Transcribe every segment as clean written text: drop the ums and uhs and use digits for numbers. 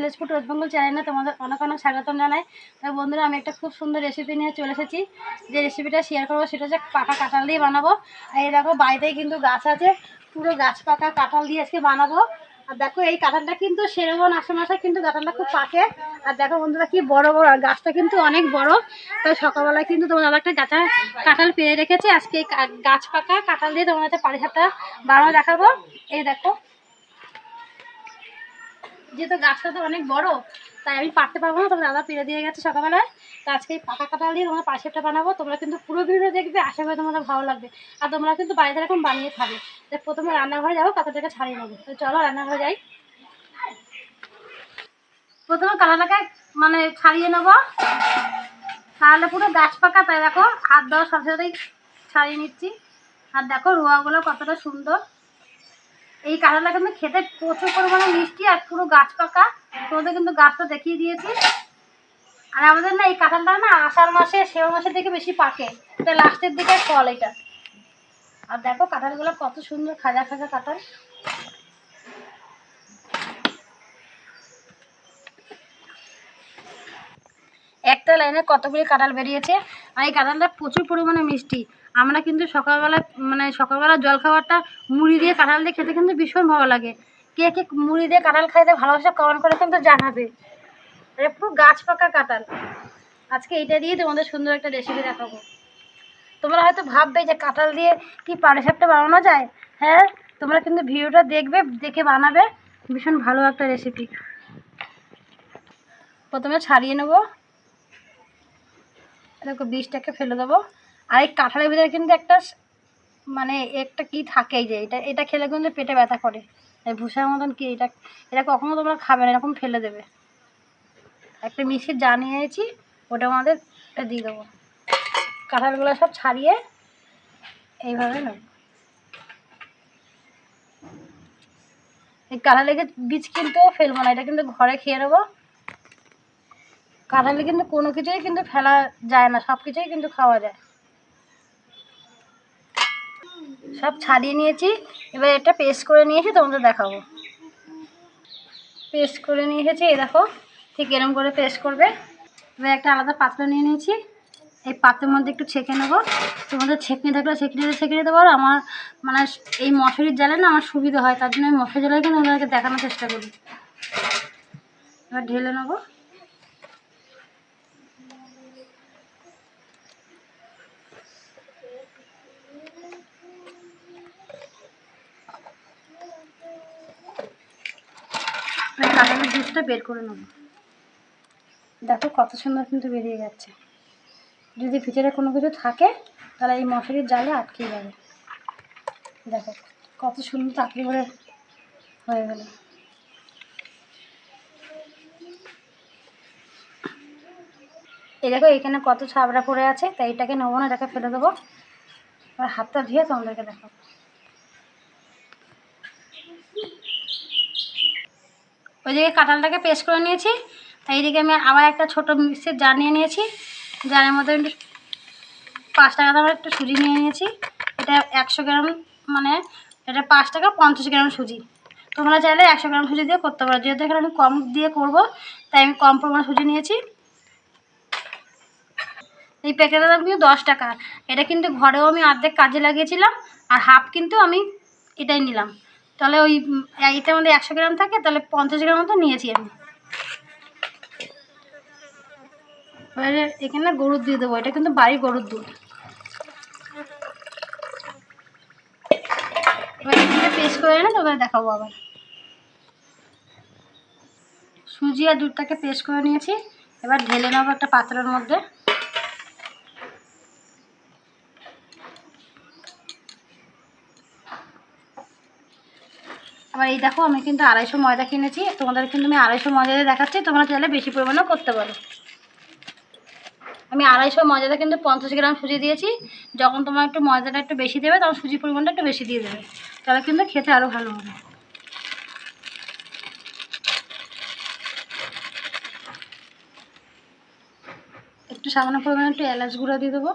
Village food waste Bengal চ্যানেলে তোমাদের অনেক অনেক স্বাগতম জানাই। তাই বন্ধুরা, আমি একটা খুব সুন্দর রেসিপি নিয়ে চলে এসেছি। যে রেসিপিটা শেয়ার করবো সেটা হচ্ছে পাকা কাঁঠাল দিয়ে বানাবো। আর এই দেখো, বাড়িতেই কিন্তু গাছ আছে, পুরো গাছ পাকা কাঁঠাল দিয়ে আজকে বানাবো। আর দেখো, এই কাঁঠালটা কিন্তু সেরকম আশেপাশে কিন্তু কাঁঠালটা খুব পাকে। আর দেখো বন্ধুরা, কি বড় বড়, আর গাছটা কিন্তু অনেক বড়। তাই সকালবেলায় কিন্তু তোমার দাদা একটা কাঁঠাল পেরে রেখেছে। আজকে এই গাছ পাকা কাঁঠাল দিয়ে তোমার হাতে পারিসাপটা বানানো দেখাবো। এই দেখো, যেহেতু গাছটা তো অনেক বড়, তাই আমি পারতে পারবো না, তবে দাদা পেরে দিয়ে গেছে সকালবেলায়। তো আজকে এই পাকা কাঁঠাল দিয়ে তোমরা পারিসাপটা বানাবো। তোমরা কিন্তু পুরো ভিডিও দেখবে, আশা করি তোমাদের ভালো লাগবে। আর তোমরা কিন্তু বাড়িতে এরকম বানিয়ে খাবে। তো প্রথমে রান্নাঘরে যাবো, কাঁঠালটাকে ছাড়িয়ে নেবো। তো চলো রান্নাঘরে যাই। প্রথমে কাঁঠালটাকে ছাড়িয়ে নেবো, তাহলে পুরো গাছ পাকা। তাই দেখো, হাত দেওয়ার সাথে সাথেই ছাড়িয়ে নিচ্ছি। আর দেখো রোয়াগুলো কতটা সুন্দর। এই কাঁঠালটা কিন্তু খেতে প্রচুর পরিমাণে মিষ্টি আর পুরো গাছ পাকা। তোমাদের কিন্তু গাছটা দেখিয়ে দিয়েছি। আর আমাদের না এই কাঁঠালটা না আষাঢ় মাসে, সেও মাসের দিকে বেশি পাকে, এটা লাস্টের দিকে ফল এটা। আর দেখো কাঁঠালগুলো কত সুন্দর খাজা খাজা কাঁঠাল। একটা লাইনে কতগুলি কাঁঠাল বেরিয়েছে। আর এই কাঁঠালটা প্রচুর পরিমাণে মিষ্টি। আমরা কিন্তু সকালবেলা জলখাবারটা মুড়ি দিয়ে কাঁঠাল দিয়ে খেতে কিন্তু ভীষণ ভালো লাগে। কে কে মুড়ি দিয়ে কাঁঠাল খাইতে ভালোবাসে কমেন্ট করে কিন্তু জানাবে। পুরো গাছ পাকা কাঁঠাল। আজকে এটা দিয়ে তোমাদের সুন্দর একটা রেসিপি দেখাবো। তোমরা হয়তো ভাববে যে কাঁঠাল দিয়ে কি পাটিসাপটা বানানো যায়। হ্যাঁ, তোমরা কিন্তু ভিডিওটা দেখবে, দেখে বানাবে। ভীষণ ভালো একটা রেসিপি। প্রথমে ছাড়িয়ে নেবো, দেখো বীজটাকে ফেলে দেবো। আর এই কাঁঠালের ভিতরে কিন্তু একটা কি থাকে, যে এটা খেলে কিন্তু পেটে ব্যথা করে। এই ভুষার মতন কি, এটা কখনো তোমরা খাবে না, এরকম ফেলে দেবে। একটা মিক্সির জার নিয়ে নিয়েছি, ওটা আমাদের দিয়ে দেবো। কাঁঠালগুলো সব ছাড়িয়ে এইভাবে নেব। এই কাঁঠালের বীজ কিন্তু ফেলবো না, এটা কিন্তু ঘরে খেয়ে নেবো। কাঁঠালে কিন্তু কোনো কিছুই কিন্তু ফেলা যায় না, সব কিছুই কিন্তু খাওয়া যায়। সব ছাড়িয়ে নিয়েছি, এবার এটা পেস্ট করে নিয়েছি, তোমাদের দেখাবো। পেস্ট করে নিয়ে এসেছি, এই দেখো ঠিক এরকম করে পেস্ট করবে। এবার একটা আলাদা পাত্র নিয়ে নিয়েছি, এই পাত্রের মধ্যে একটু ছেঁকে নেবো। তোমাদের ছেঁকনি থাকলে ছেঁকে নিতে পারো। আমার এই মশারির জালে না আমার সুবিধা হয়, তার জন্য আমি মশারি জালে কিন্তু ওদেরকে দেখানোর চেষ্টা করি। এবার ঢেলে নেবো। কাঁঠালের জুসটা বের করে নেবো। দেখো কত সুন্দর কিন্তু বেরিয়ে যাচ্ছে। যদি ভিতরে কোনো কিছু থাকে তাহলে এই মশারির জালে আটকে যাবে। দেখো কত সুন্দর চাকরি করে হয়ে গেল। এই দেখো এখানে কত ছাবড়া পড়ে আছে, তাই এটাকে নেবো না, এটাকে ফেলে দেবো। আর হাতটা ধুয়ে তোমাদেরকে দেখাবো। ওইদিকে কাঁঠালটাকে পেস্ট করে নিয়েছি, এইদিকে আমি আবার একটা ছোটো মিক্সির জার নিয়ে নিয়েছি। জারের মধ্যে 5 টাকা দামের একটু সুজি নিয়ে নিয়েছি। এটা 100 গ্রাম, এটা 5 টাকা 50 গ্রাম সুজি। তোমরা চাইলে 100 গ্রাম সুজি দিয়ে করতে পারো, যেহেতু এখানে আমি কম দিয়ে করব তাই আমি কম পরিমাণ সুজি নিয়েছি। এই প্যাকেটের দাম কিন্তু 10 টাকা। এটা কিন্তু ঘরেও আমি অর্ধেক কাজে লাগিয়েছিলাম, আর হাফ কিন্তু আমি এটাই নিলাম। তাহলে এটার মধ্যে 100 গ্রাম থাকে, তাহলে 50 গ্রাম মতো নিয়েছি আমি। এবারে এখানে গরুর দিয়ে দেবো, এটা কিন্তু বাড়ির গরুর দুধ। এবার এটাকে পেস্ট করে এনে তোমরা দেখাবো আবার। সুজি আর দুধটাকে পেস্ট করে নিয়েছি, এবার ঢেলে নেবো একটা পাত্রের মধ্যে। আবার এই দেখো, আমি কিন্তু 250 ময়দা কিনেছি। তোমাদের কিন্তু আমি 250 ময়দা দিয়ে দেখাচ্ছি, তোমরা চাইলে বেশি পরিমাণেও করতে পারো। আমি 250 ময়দাতে কিন্তু 50 গ্রাম সুজি দিয়েছি। যখন তোমার একটু ময়দাটা একটু বেশি দেবে, তখন সুজির পরিমাণটা একটু বেশি দিয়ে দেবে, তাহলে কিন্তু খেতে আরও ভালো হবে। একটু সামান্য পরিমাণে একটু এলাচ গুঁড়ো দিয়ে দেবো।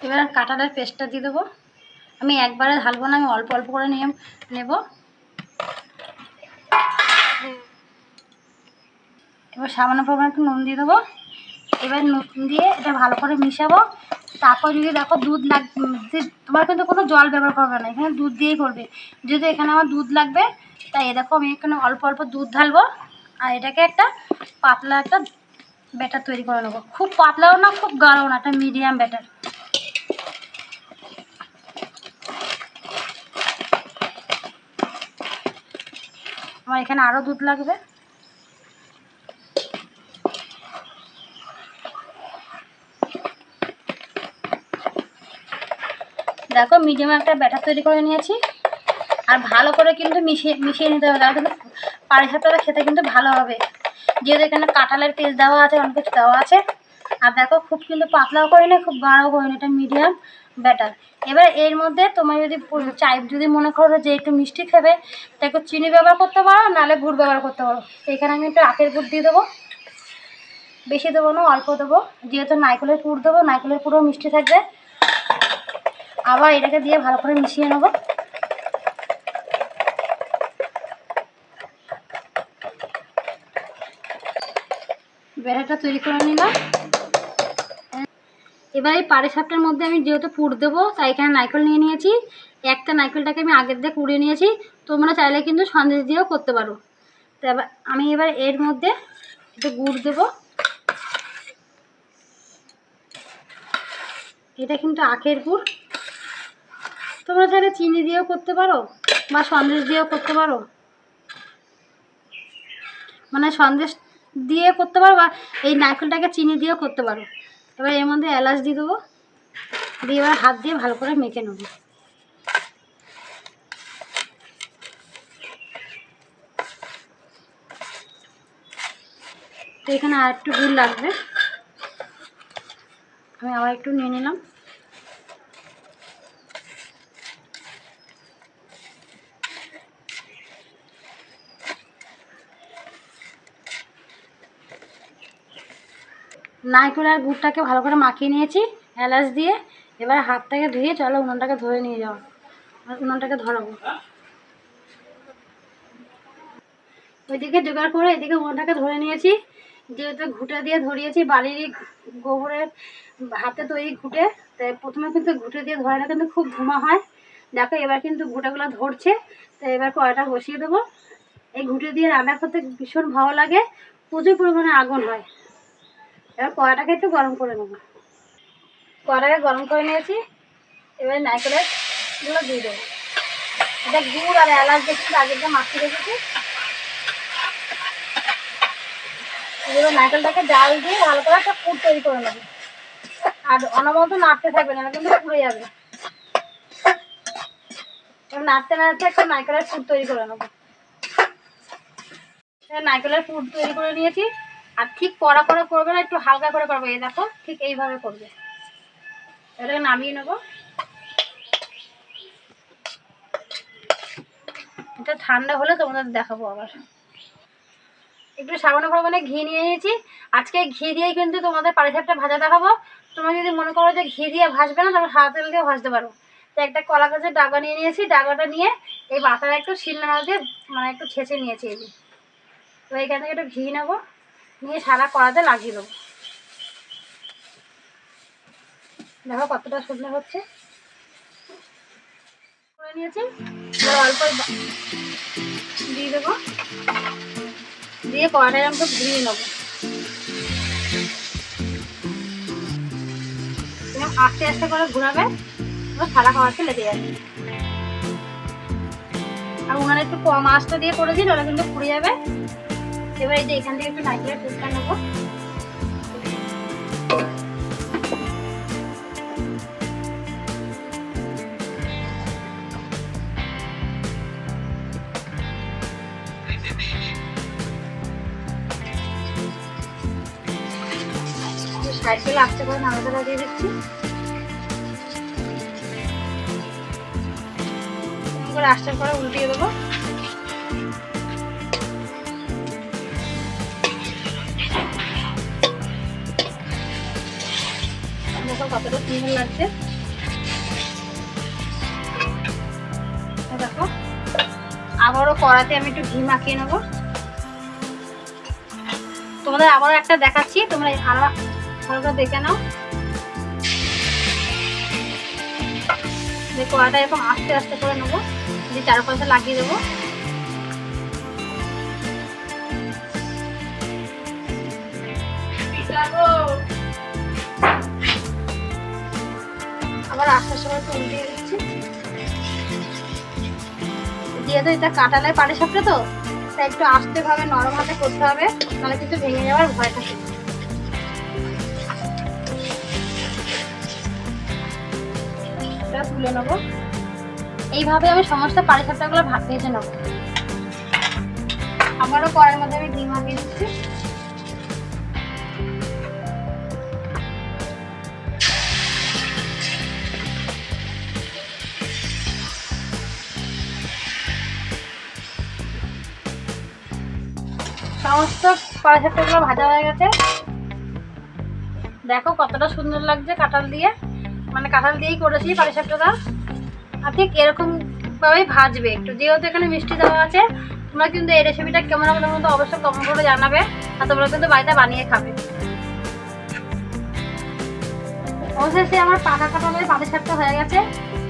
এবার কাঁঠালের পেস্টটা দিয়ে দেবো। আমি একবারে ঢালবো না, আমি অল্প অল্প করে নিয়ে নেব। এবার সামান্য পরিমাণে একটু নুন দিয়ে দেবো। এবার নুন দিয়ে এটা ভালো করে মিশাবো। তারপর যদি দেখো দুধ লাগবে, তোমার কিন্তু কোনো জল ব্যবহার করবে না, এখানে দুধ দিয়েই করবে। যেহেতু এখানে আমার দুধ লাগবে, তাই এ দেখো আমি এখানে অল্প অল্প দুধ ঢালবো। আর এটাকে একটা পাতলা একটা ব্যাটার তৈরি করে নেবো। খুব পাতলাও না, খুব গাঢ়ও না, একটা মিডিয়াম ব্যাটার। আমার এখানে আরও দুধ লাগবে। দেখো মিডিয়াম একটা ব্যাটার তৈরি করে নিয়েছি। আর ভালো করে কিন্তু মিশিয়ে নিতে হবে, তাহলে কিন্তু পাটিসাপটাটা খেতে কিন্তু ভালো হবে। যেহেতু এখানে কাঁঠালের পেস্ট দেওয়া আছে, অনেক কিছু দেওয়া আছে। আর দেখো খুব কিন্তু পাতলাও করি না, খুব গাঢ়ও করি না, এটা মিডিয়াম ব্যাটার। এবার এর মধ্যে তোমার যদি মনে করো যে একটু মিষ্টি খাবে, তা একটু চিনি ব্যবহার করতে পারো, নাহলে গুড় ব্যবহার করতে পারো। এখানে আমি একটু আখের গুড় দিয়ে দেবো, বেশি দেবো না, অল্প দেবো। যেহেতু নারকেলের পুর দেবো, নারকেলের পুরও মিষ্টি থাকবে। আবার এটাকে দিয়ে ভালো করে মিশিয়ে নেবো। ব্যাটারটা তৈরি করে নিলাম। এবার এই পাটিসাপটার মধ্যে আমি যেহেতু পুর দেবো, তাই এখানে নারকেল নিয়ে নিয়েছি। একটা নারকেলটাকে আমি আগের দিয়ে কুড়িয়ে নিয়েছি। তোমরা চাইলে কিন্তু সন্দেশ দিয়েও করতে পারো। তো আমি এবার এর মধ্যে একটু গুড় দেবো। এটা কিন্তু আখের গুড়, তোমরা চাইলে চিনি দিয়েও করতে পারো বা সন্দেশ দিয়েও করতে পারো, মানে সন্দেশ দিয়ে করতে পারো বা এই নারকেলটাকে চিনি দিয়েও করতে পারো। এবার এর মধ্যে এলাচ দিয়ে দেবো, দিয়ে এবার হাত দিয়ে ভালো করে মেখে নেবো। তো এখানে আর একটু গুড় লাগবে, আমি আবার একটু নিয়ে নিলাম। নারকেল আর গুড়টাকে ভালো করে মাখিয়ে নিয়েছি এলাচ দিয়ে। এবার হাতটাকে ধুয়ে চলো উনুনটাকে ধরে নিয়ে যাও, উনুনটাকে ধরাবো। ওইদিকে জোগাড় করে এদিকে উনুনটাকে ধরে নিয়েছি। যেহেতু ঘুঁটে দিয়ে ধরিয়েছি, বাড়িরই গোবরের হাতে তৈরি ঘুঁটে, তাই প্রথমে কিন্তু ঘুঁটে দিয়ে ধরে না, কিন্তু খুব ধোঁয়া হয়। দেখো এবার কিন্তু ঘুঁটেগুলো ধরছে। তো এবার কড়াইটা বসিয়ে দেবো। এই ঘুঁটে দিয়ে রান্না করতে ভীষণ ভালো লাগে, প্রচুর পরিমাণে আগুন হয়। এবার কড়াইটাকে একটু গরম করে নেবো। কড়াইটা গরম করে নিয়েছি। এবার নারকেলের গুলো দিয়ে দেবো। এটা গুড় আর এলাচ দিয়ে কিন্তু আগে দিয়ে মাখিয়ে রেখেছি। এবার নারকেলটাকে জাল দিয়ে ভালো করে একটা পুর তৈরি করে নেবো। আর অনবরত নাড়তে থাকবে না, কিন্তু পুড়ে যাবে। এবার নাড়তে নাড়তে একটা নারকেলের পুর তৈরি করে নেবো। নারকেলের পুর তৈরি করে নিয়েছি। আর ঠিক কড়া করে করবে না, একটু হালকা করে করবে। এই দেখো ঠিক এইভাবে করবে। এটাকে নামিয়ে নেবো। এটা ঠান্ডা হলে তোমাদের দেখাবো আবার। একটু সামান্য পরিমাণে ঘি নিয়ে নিয়েছি। আজকে ঘি দিয়েই কিন্তু তোমাদের পাটিসাপটা ভাজা দেখাবো। তোমরা যদি মনে করো যে ঘি দিয়ে ভাজবে না, তাহলে সাদা তেল দিয়ে ভাজতে পারো। তো একটা কলা গাছের ডাগা নিয়ে নিয়েছি। ডাগাটা নিয়ে এই বাটাটা একটু শিলনোড়া দিয়ে মানে একটু ছেঁচে নিয়েছি। এই যে তো এইখান থেকে একটু ঘি নেবো, নিয়ে সারা কড়াতে লাগিয়ে দেবো। দেখো কতটা সুন্দর হচ্ছে। করে নিয়েছি, অল্প দিয়ে দেবো, দিয়ে কড়াটা এরকম তো ঘুরিয়ে নেবো। আস্তে আস্তে করে ঘুরাবে, সারা খাওয়াতে লেগে যাবে। আর উনানে একটু কম আঁচটা দিয়ে করেছি, তাহলে কিন্তু পুড়ে যাবে। এবার এই যে এখান থেকে একটু নারকেলের পুরটা নেবো। সাইড থেকে আস্তে করে নাড়াচাড়া দিয়ে দিচ্ছি। আস্তে করে উল্টিয়ে দেবো। দেখো কতটা সুন্দর লাগছে। আবারও কড়াতে আমি একটু ঘি মাখিয়ে নেবো। তোমাদের আবারও একটা দেখাচ্ছি, তোমরা আরো ভালো করে দেখে নাও। কড়াটা এরকম আস্তে আস্তে করে নেবো, দিয়ে চারপাশে লাগিয়ে দেবো। আবার আস্তে আস্তে করে উল্টিয়ে দিচ্ছি। যেহেতু এটা কাঁঠালের পাটিসাপটা তো, তাই একটু আস্তে ভাবে নরম হাতে করতে হবে, নাহলে কিন্তু ভেঙে যাওয়ার ভয় থাকে। এটা তুলে নেবো। এইভাবে আমি সমস্ত পাটিসাপটাগুলো ভেজে নেবো। আবারও কড়াইয়ের মধ্যে আমি ঘি মাখিয়ে দিচ্ছি। সমস্ত পাটিসাপটাগুলো ভাজা হয়ে গেছে। দেখো কতটা সুন্দর লাগছে কাঁঠাল দিয়ে, মানে কাঁঠাল দিয়েই করেছি পাটিসাপটাটা। আর ঠিক এরকম ভাবেই ভাজবে একটু, যেহেতু এখানে মিষ্টি দেওয়া আছে। তোমরা কিন্তু এই রেসিপিটা কেমন হবে তোমরা তো অবশ্যই কমেন্ট করে জানাবে, আর তোমরা কিন্তু বাড়িতে বানিয়ে খাবে। অবশেষে আমার পাকা কাঁঠালের পাটিসাপটা হয়ে গেছে।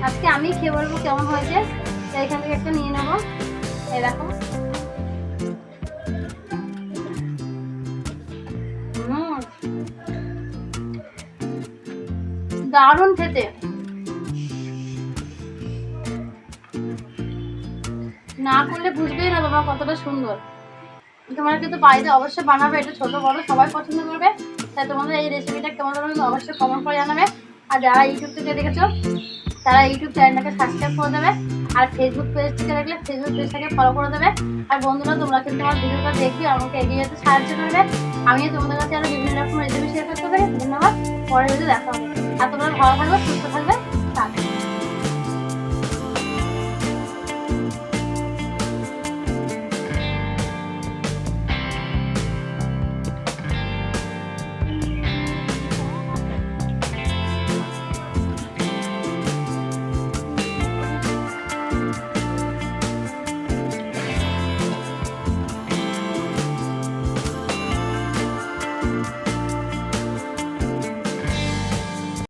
আজকে আমি খেয়ে বলবো কেমন হয়েছে। এখান থেকে একটা নিয়ে নেবো। এই দেখো, দারুণ খেতে। না করলে বুঝবেই না বাবা কতটা সুন্দর। তোমরা কিন্তু বাড়িতে অবশ্যই বানাবে, এটা ছোট বড় সবাই পছন্দ করবে। তাই তোমাদের এই রেসিপিটা কেমন লাগবে অবশ্যই কমেন্ট করে জানাবে। আর যারা ইউটিউব থেকে দেখেছো তারা ইউটিউব চ্যানেলটাকে সাবস্ক্রাইব করে দেবে, আর ফেসবুক পেজ থেকে দেখলে ফেসবুক পেজটাকে ফলো করে দেবে। আর বন্ধুরা তোমরা কিন্তু আমার ভিডিওটা দেখবে, আমাকে এগিয়ে যেতে সাহায্য করবে। আমিও তোমাদের কাছে আরো বিভিন্ন রকম রেসিপি শেয়ার করতে পারি। ধন্যবাদ, পরের ভিডিও দেখা হবে। আর তোমরা ভালো থাকবে, সুস্থ থাকবে।